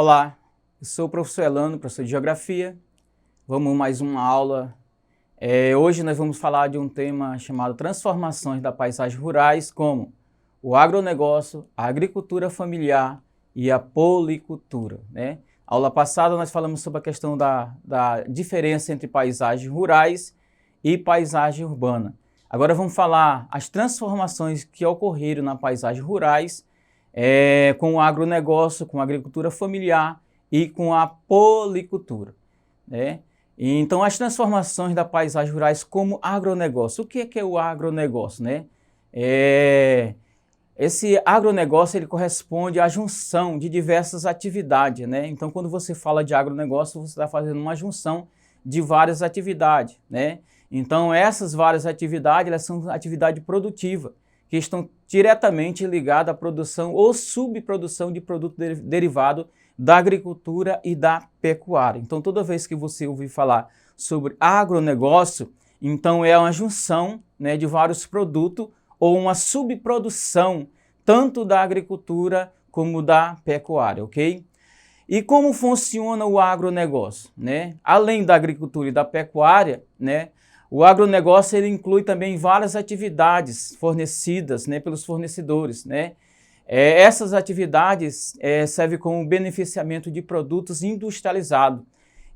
Olá, eu sou o professor Elano, professor de Geografia. Vamos mais uma aula. Hoje nós vamos falar de um tema chamado Transformações da Paisagem Rurais, como o agronegócio, a agricultura familiar e a policultura, né? Aula passada nós falamos sobre a questão da diferença entre paisagens rurais e paisagem urbana. Agora vamos falar as transformações que ocorreram na paisagem rurais com o agronegócio, com a agricultura familiar e com a policultura, né? Então, as transformações da paisagem rurais como agronegócio. O que é o agronegócio, né? Esse agronegócio ele corresponde à junção de diversas atividades, né? Então, quando você fala de agronegócio, você está fazendo uma junção de várias atividades, né? Então, essas várias atividades, elas são atividades produtivas, que estão diretamente ligadas à produção ou subprodução de produto derivado da agricultura e da pecuária. Então, toda vez que você ouvir falar sobre agronegócio, então é uma junção, né, de vários produtos ou uma subprodução tanto da agricultura como da pecuária, ok? E como funciona o agronegócio, né? Além da agricultura e da pecuária, né, o agronegócio ele inclui também várias atividades fornecidas, né, pelos fornecedores, né? Essas atividades servem como beneficiamento de produtos industrializados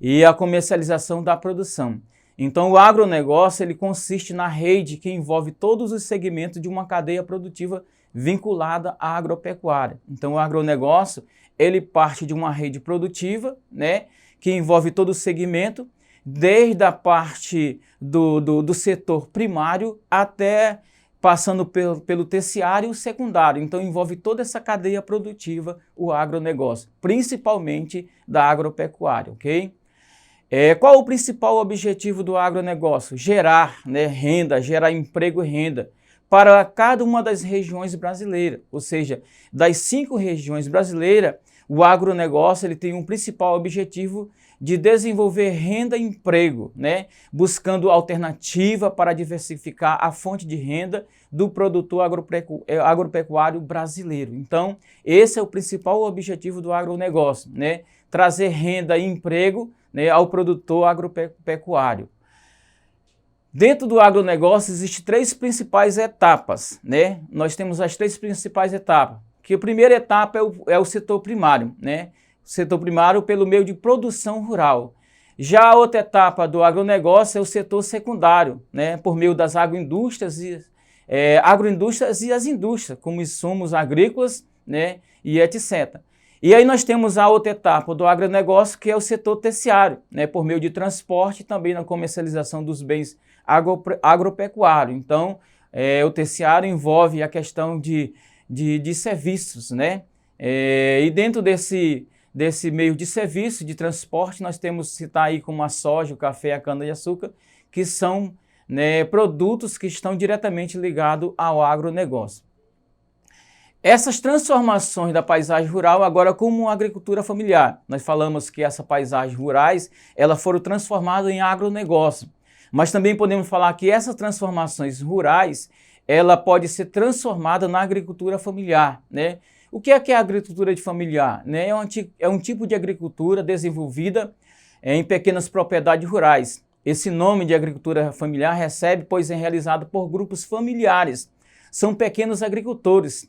e a comercialização da produção. Então, o agronegócio ele consiste na rede que envolve todos os segmentos de uma cadeia produtiva vinculada à agropecuária. Então, o agronegócio ele parte de uma rede produtiva, né, que envolve todo o segmento, desde a parte do setor primário até passando pelo terciário e o secundário. Então, envolve toda essa cadeia produtiva, o agronegócio, principalmente da agropecuária, ok? Qual o principal objetivo do agronegócio? Gerar, né, renda, gerar emprego e renda para cada uma das regiões brasileiras. Ou seja, das 5 regiões brasileiras, o agronegócio ele tem um principal objetivo de desenvolver renda e emprego, né? Buscando alternativa para diversificar a fonte de renda do produtor agropecuário brasileiro. Então, esse é o principal objetivo do agronegócio, né? Trazer renda e emprego, né, ao produtor agropecuário. Dentro do agronegócio existem 3 principais etapas, né? Nós temos as 3 principais etapas, que a primeira etapa é o setor primário, né? O setor primário pelo meio de produção rural. Já a outra etapa do agronegócio é o setor secundário, né? Por meio das agroindústrias e as indústrias, como insumos agrícolas, né? E etc. E aí nós temos a outra etapa do agronegócio, que é o setor terciário, né? Por meio de transporte e também na comercialização dos bens agropecuários. Então, o terciário envolve a questão de serviços, né? E dentro desse meio de serviço, de transporte, nós temos que citar aí como a soja, o café, a cana-de-açúcar, que são, né, produtos que estão diretamente ligados ao agronegócio. Essas transformações da paisagem rural agora como agricultura familiar. Nós falamos que essas paisagens rurais, elas foram transformadas em agronegócio. Mas também podemos falar que essas transformações rurais, ela pode ser transformada na agricultura familiar, né? O que é a agricultura de familiar? Né? É um tipo de agricultura desenvolvida em pequenas propriedades rurais. Esse nome de agricultura familiar recebe, pois é realizado por grupos familiares. São pequenos agricultores,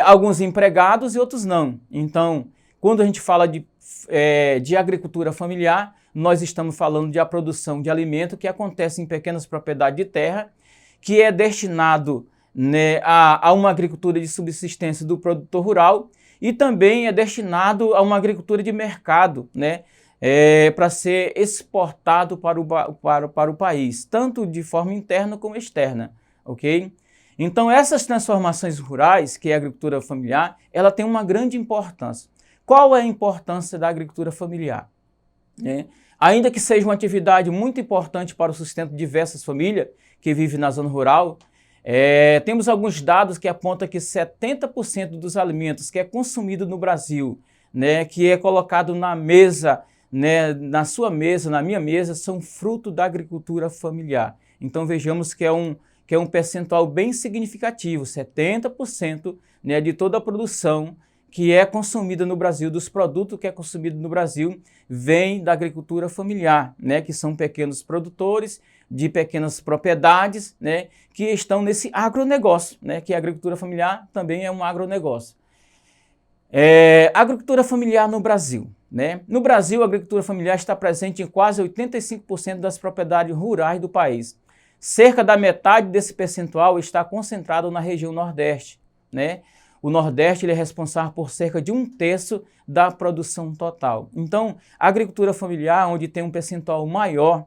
alguns empregados e outros não. Então, quando a gente fala de agricultura familiar, nós estamos falando de a produção de alimento que acontece em pequenas propriedades de terra, que é destinado, né, a uma agricultura de subsistência do produtor rural e também é destinado a uma agricultura de mercado, né, para ser exportado para o país, tanto de forma interna como externa, ok? Então essas transformações rurais, que é a agricultura familiar, ela tem uma grande importância. Qual é a importância da agricultura familiar? Ainda que seja uma atividade muito importante para o sustento de diversas famílias que vivem na zona rural, temos alguns dados que apontam que 70% dos alimentos que é consumido no Brasil, né, que é colocado na mesa, né, na sua mesa, na minha mesa, são fruto da agricultura familiar. Então vejamos que é um percentual bem significativo, 70%, né, de toda a produção que é consumida no Brasil, dos produtos que é consumido no Brasil, vem da agricultura familiar, né, que são pequenos produtores de pequenas propriedades, né, que estão nesse agronegócio, né, que a agricultura familiar também é um agronegócio. Agricultura familiar no Brasil, né? No Brasil, a agricultura familiar está presente em quase 85% das propriedades rurais do país. Cerca da metade desse percentual está concentrado na região Nordeste, né? O Nordeste ele é responsável por cerca de 1/3 da produção total. Então, a agricultura familiar, onde tem um percentual maior,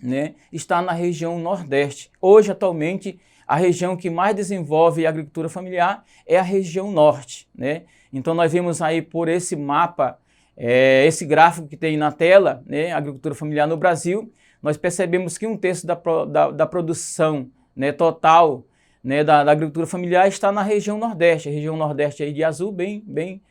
né, está na região Nordeste. Hoje, atualmente, a região que mais desenvolve a agricultura familiar é a região Norte, né? Então, nós vemos aí por esse mapa, esse gráfico que tem na tela, né, a agricultura familiar no Brasil, nós percebemos que 1/3 da produção, né, total, né, da agricultura familiar está na região Nordeste. A região Nordeste aí de azul bem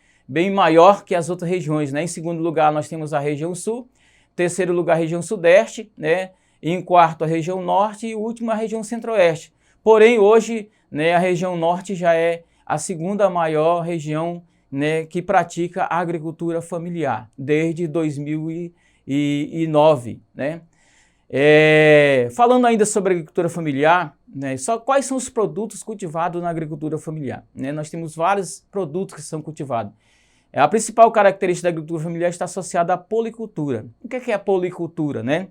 maior que as outras regiões, né? Em segundo lugar, nós temos a região Sul, terceiro lugar, a região Sudeste, né? E em quarto, a região Norte e última, a região Centro-Oeste. Porém, hoje, né, a região Norte já é a segunda maior região, né, que pratica a agricultura familiar, desde 2009, né? Falando ainda sobre a agricultura familiar, né, só quais são os produtos cultivados na agricultura familiar, né? Nós temos vários produtos que são cultivados. A principal característica da agricultura familiar está associada à policultura. O que é a policultura, né?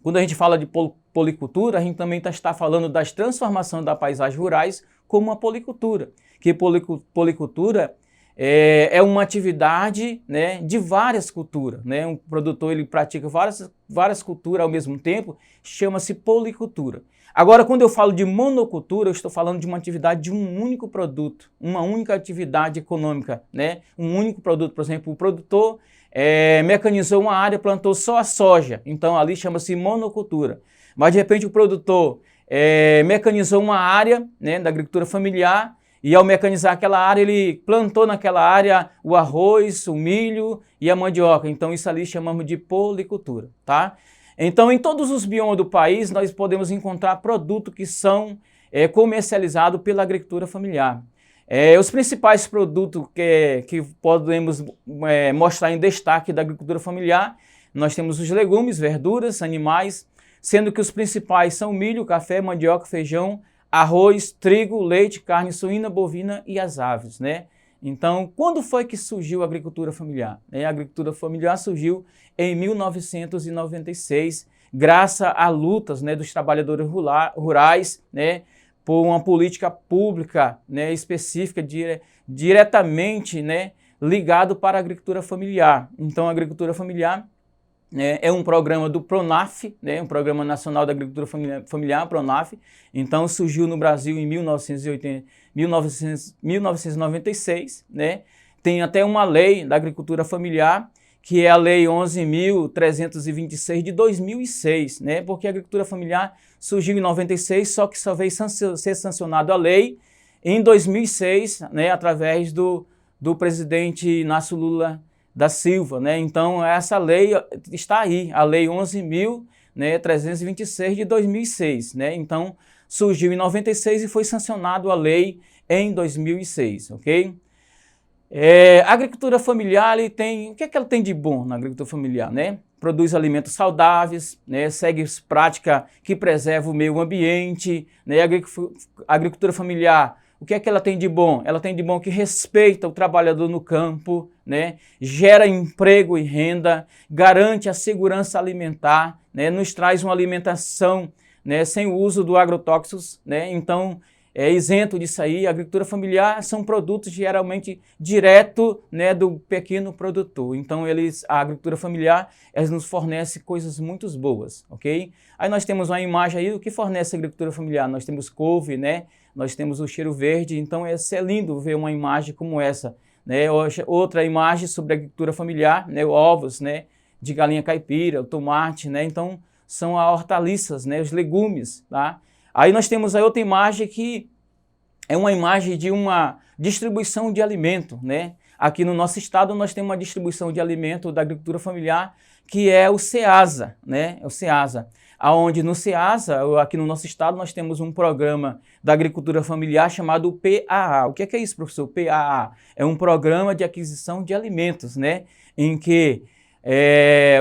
Quando a gente fala de policultura, a gente também está falando das transformações das paisagens rurais como uma policultura. Que policultura é uma atividade, né, de várias culturas, né? Um produtor ele pratica várias culturas ao mesmo tempo, chama-se policultura. Agora, quando eu falo de monocultura, eu estou falando de uma atividade de um único produto, uma única atividade econômica, né? Um único produto, por exemplo, o produtor mecanizou uma área, plantou só a soja, então ali chama-se monocultura. Mas de repente o produtor mecanizou uma área, né, da agricultura familiar, e ao mecanizar aquela área, ele plantou naquela área o arroz, o milho e a mandioca. Então isso ali chamamos de policultura, tá? Então em todos os biomas do país nós podemos encontrar produtos que são comercializados pela agricultura familiar. Os principais produtos que podemos mostrar em destaque da agricultura familiar, nós temos os legumes, verduras, animais, sendo que os principais são milho, café, mandioca, feijão, arroz, trigo, leite, carne suína, bovina e as aves, né? Então, quando foi que surgiu a agricultura familiar? A agricultura familiar surgiu em 1996, graças a lutas, né, dos trabalhadores rurais, né, por uma política pública, né, específica, diretamente, né, ligado para a agricultura familiar. Então, a agricultura familiar é um programa do PRONAF, né, um Programa Nacional da Agricultura Familiar, PRONAF. Então, surgiu no Brasil em 1996, né? Tem até uma lei da agricultura familiar, que é a Lei 11.326 de 2006, né? Porque a agricultura familiar surgiu em 96, só que só veio ser sancionada a lei em 2006, né, através do presidente Inácio Lula da Silva, né? Então essa lei está aí, a Lei 11.326 de 2006, né? Então surgiu em 96 e foi sancionado a lei em 2006, ok? A agricultura familiar, o que é que ela tem de bom na agricultura familiar, né? Produz alimentos saudáveis, né? Segue prática que preserva o meio ambiente, né? A agricultura familiar, o que é que ela tem de bom? Ela tem de bom que respeita o trabalhador no campo, né? Gera emprego e renda, garante a segurança alimentar, né? Nos traz uma alimentação, né, sem o uso do agrotóxicos, né? Então, é isento disso aí. A agricultura familiar são produtos geralmente direto, né, do pequeno produtor. Então, a agricultura familiar, elas nos fornece coisas muito boas, ok? Aí nós temos uma imagem aí do que fornece a agricultura familiar. Nós temos couve, né? Nós temos o cheiro verde. Então, é lindo ver uma imagem como essa, né? Outra imagem sobre a agricultura familiar, né? Ovos, né, de galinha caipira, o tomate, né? Então, são as hortaliças, né, os legumes, tá? Aí nós temos a outra imagem que é uma imagem de uma distribuição de alimento, né? aqui no nosso estado nós temos uma distribuição de alimento da agricultura familiar, que é o SEASA, né? É o SEASA. Aonde no SEASA, aqui no nosso estado, nós temos um programa da agricultura familiar chamado PAA. O que é isso, professor? PAA é um programa de aquisição de alimentos, né? Em que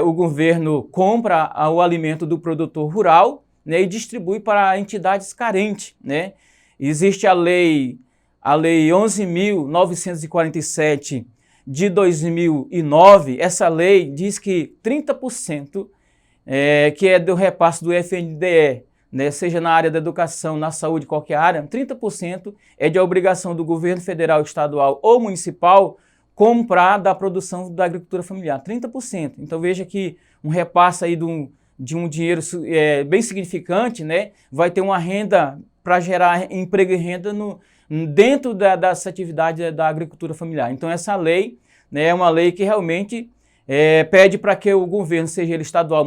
o governo compra o alimento do produtor rural, né, e distribui para entidades carentes, né? Existe a lei 11.947 de 2009. Essa lei diz que 30% que é do repasse do FNDE, né, seja na área da educação, na saúde, qualquer área, 30% é de obrigação do governo federal, estadual ou municipal comprar da produção da agricultura familiar, 30%. Então veja que um repasse aí de um dinheiro bem significante, né, vai ter uma renda para gerar emprego e renda dentro dessa atividade da agricultura familiar. Então essa lei, né, é uma lei que realmente pede para que o governo, seja ele estadual,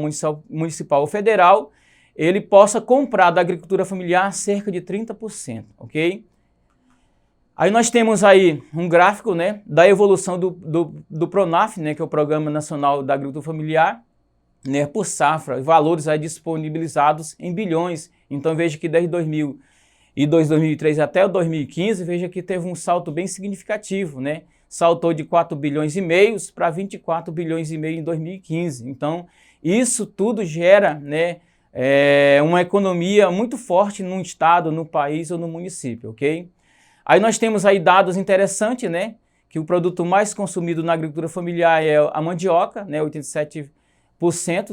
municipal ou federal, ele possa comprar da agricultura familiar cerca de 30%, ok? Aí nós temos aí um gráfico, né, da evolução do PRONAF, né, que é o Programa Nacional da Agricultura Familiar, né, por safra, valores aí disponibilizados em bilhões. Então veja que desde 2003 até 2015, veja que teve um salto bem significativo, né? Saltou de 4 bilhões e meio para 24 bilhões e meio em 2015. Então isso tudo gera, né, uma economia muito forte num estado, no país ou no município, ok? Aí nós temos aí dados interessantes, né? Que o produto mais consumido na agricultura familiar é a mandioca, né? 87%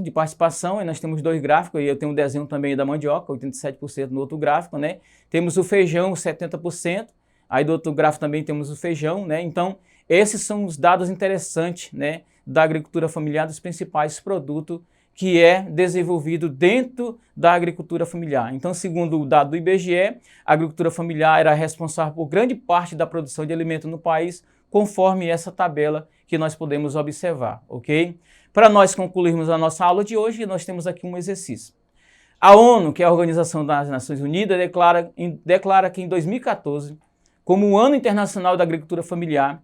de participação, e nós temos dois gráficos, e eu tenho um desenho também da mandioca, 87% no outro gráfico, né? Temos o feijão, 70%, aí do outro gráfico também temos o feijão, né? Então, esses são os dados interessantes, né, da agricultura familiar, dos principais produtos que é desenvolvido dentro da agricultura familiar. Então, segundo o dado do IBGE, a agricultura familiar era responsável por grande parte da produção de alimentos no país, conforme essa tabela que nós podemos observar, ok? Para nós concluirmos a nossa aula de hoje, nós temos aqui um exercício. A ONU, que é a Organização das Nações Unidas, declara que em 2014, como o Ano Internacional da Agricultura Familiar,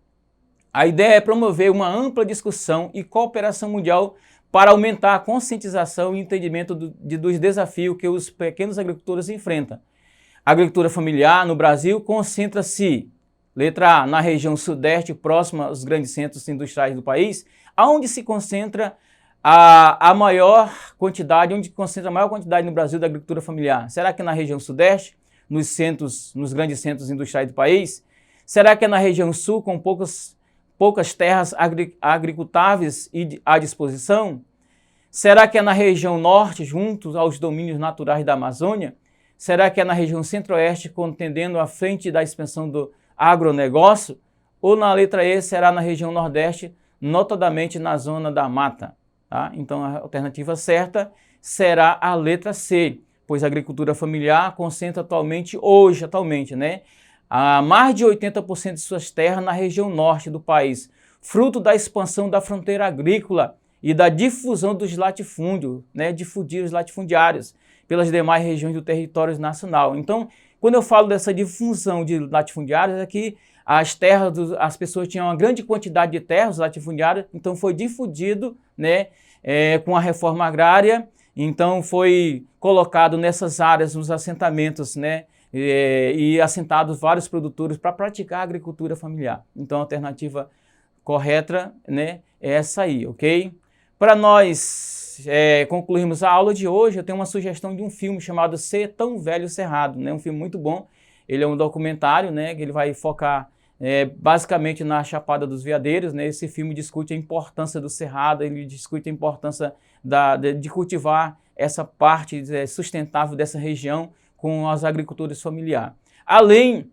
a ideia é promover uma ampla discussão e cooperação mundial para aumentar a conscientização e entendimento dos desafios que os pequenos agricultores enfrentam. A agricultura familiar no Brasil concentra-se, letra A, na região sudeste, próxima aos grandes centros industriais do país, onde se concentra a maior quantidade no Brasil da agricultura familiar. Será que é na região sudeste, nos grandes centros industriais do país? Será que é na região sul, com poucas terras agricultáveis à disposição? Será que é na região norte, junto aos domínios naturais da Amazônia? Será que é na região centro-oeste, contendendo à frente da expansão do agronegócio? Ou na letra E, será na região nordeste, notadamente na zona da mata? Tá? Então a alternativa certa será a letra C, pois a agricultura familiar concentra atualmente, né, a mais de 80% de suas terras na região norte do país, fruto da expansão da fronteira agrícola e da difusão dos latifúndios, né, difundir os latifundiários pelas demais regiões do território nacional. Então, quando eu falo dessa difusão de latifundiários, é que as pessoas tinham uma grande quantidade de terras latifundiárias, então foi difundido, né, com a reforma agrária, então foi colocado nessas áreas, nos assentamentos, né, e assentados vários produtores para praticar a agricultura familiar. Então a alternativa correta, né, é essa aí, ok? Para nós concluirmos a aula de hoje, eu tenho uma sugestão de um filme chamado Ser Tão Velho Cerrado, né? Um filme muito bom. Ele é um documentário, né, que ele vai focar basicamente na Chapada dos Veadeiros, né? Esse filme discute a importância do cerrado, ele discute a importância de cultivar essa parte sustentável dessa região com os agricultores familiares. Além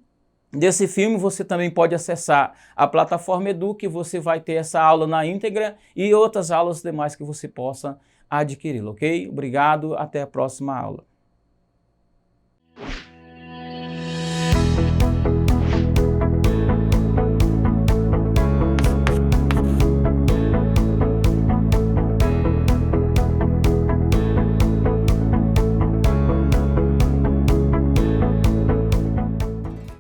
desse filme, você também pode acessar a plataforma Edu, que você vai ter essa aula na íntegra e outras aulas demais que você possa adquiri-la, ok? Obrigado, até a próxima aula.